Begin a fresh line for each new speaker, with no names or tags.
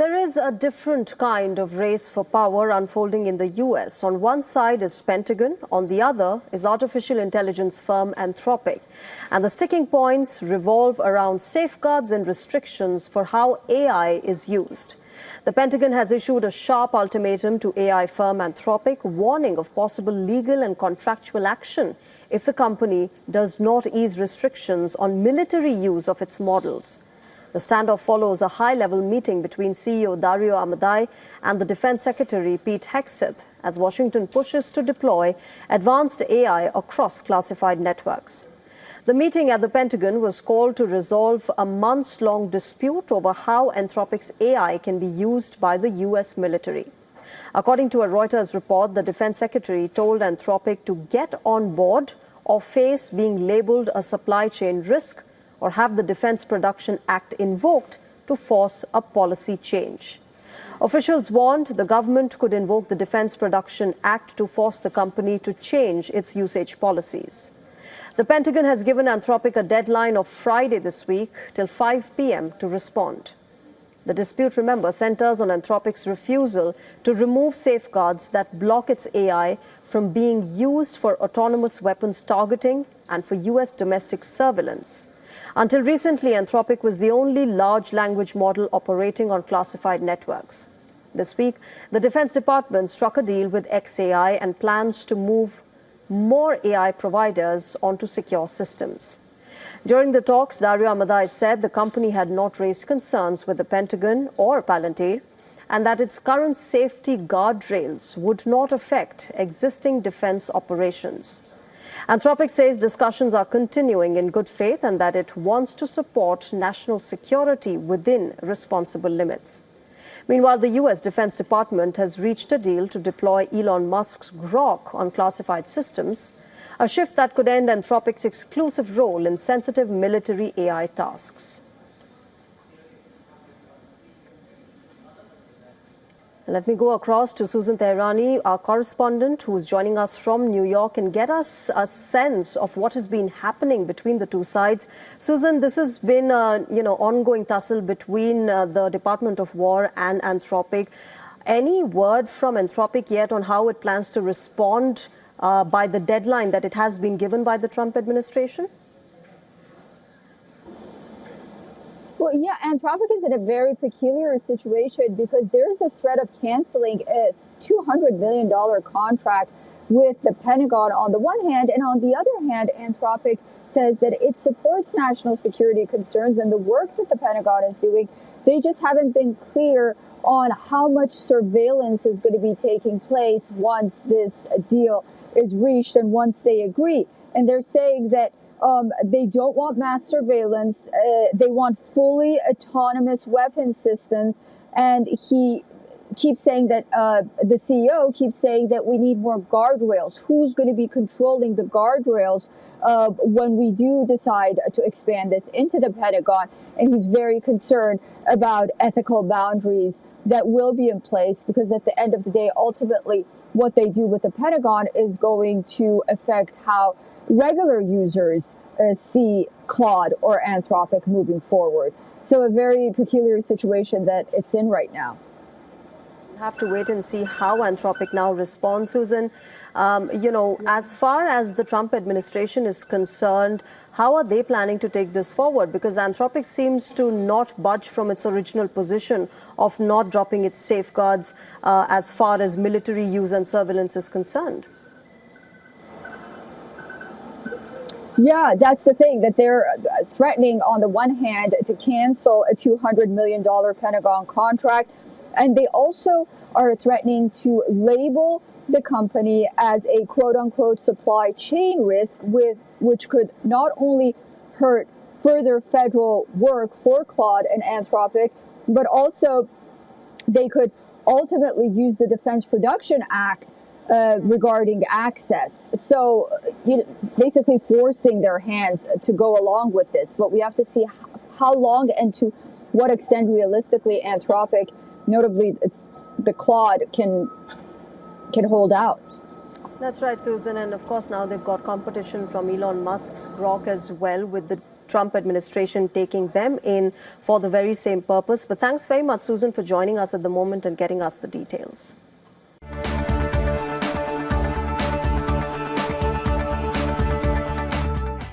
There is a different kind of race for power unfolding in the US. On one side is Pentagon, on the other is artificial intelligence firm Anthropic. And the sticking points revolve around safeguards and restrictions for how AI is used. The Pentagon has issued a sharp ultimatum to AI firm Anthropic, warning of possible legal and contractual action if the company does not ease restrictions on military use of its models. The standoff follows a high-level meeting between CEO Dario Amodei and the Defense Secretary Pete Hegseth as Washington pushes to deploy advanced AI across classified networks. The meeting at the Pentagon was called to resolve a months-long dispute over how Anthropic's AI can be used by the U.S. military. According to a Reuters report, the Defense Secretary told Anthropic to get on board or face being labeled a supply chain risk or have the Defense Production Act invoked to force a policy change. Officials warned the government could invoke the Defense Production Act to force the company to change its usage policies. The Pentagon has given Anthropic a deadline of Friday this week till 5 p.m. to respond. The dispute, remember, centers on Anthropic's refusal to remove safeguards that block its AI from being used for autonomous weapons targeting and for U.S. domestic surveillance. Until recently, Anthropic was the only large language model operating on classified networks. This week, the Defense Department struck a deal with xAI and plans to move more AI providers onto secure systems. During the talks, Dario Amodei said the company had not raised concerns with the Pentagon or Palantir and that its current safety guardrails would not affect existing defense operations. Anthropic says discussions are continuing in good faith and that it wants to support national security within responsible limits. Meanwhile, the U.S. Defense Department has reached a deal to deploy Elon Musk's Grok on classified systems, a shift that could end Anthropic's exclusive role in sensitive military AI tasks. Let me go across to Susan Teherani, our correspondent, who is joining us from New York, and get us a sense of what has been happening between the two sides. Susan, this has been ongoing tussle between the Department of War and Anthropic. Any word from Anthropic yet on how it plans to respond by the deadline that it has been given by the Trump administration?
Well, yeah, Anthropic is in a very peculiar situation because there's a threat of canceling a $200 million contract with the Pentagon on the one hand, and on the other hand, Anthropic says that it supports national security concerns and the work that the Pentagon is doing. They just haven't been clear on how much surveillance is going to be taking place once this deal is reached and once they agree. And they're saying that they don't want mass surveillance. They want fully autonomous weapon systems. And he keeps saying that the CEO keeps saying that we need more guardrails. Who's going to be controlling the guardrails when we do decide to expand this into the Pentagon? And he's very concerned about ethical boundaries that will be in place, because at the end of the day, ultimately, what they do with the Pentagon is going to affect how regular users see Claude or Anthropic moving forward. So a very peculiar situation that it's in right now.
Have to wait and see how Anthropic now responds. Susan, as far as the Trump administration is concerned, how are they planning to take this forward? Because Anthropic seems to not budge from its original position of not dropping its safeguards as far as military use and surveillance is concerned.
Yeah, that's the thing, that they're threatening on the one hand to cancel a $200 million Pentagon contract. And they also are threatening to label the company as a quote unquote supply chain risk, which could not only hurt further federal work for Claude and Anthropic, but also they could ultimately use the Defense Production Act regarding access. So, basically forcing their hands to go along with this. But we have to see how long and to what extent realistically Anthropic, notably it's the Claude, can hold out.
That's right, Susan. And of course, now they've got competition from Elon Musk's Grok as well, with the Trump administration taking them in for the very same purpose. But thanks very much, Susan, for joining us at the moment and getting us the details.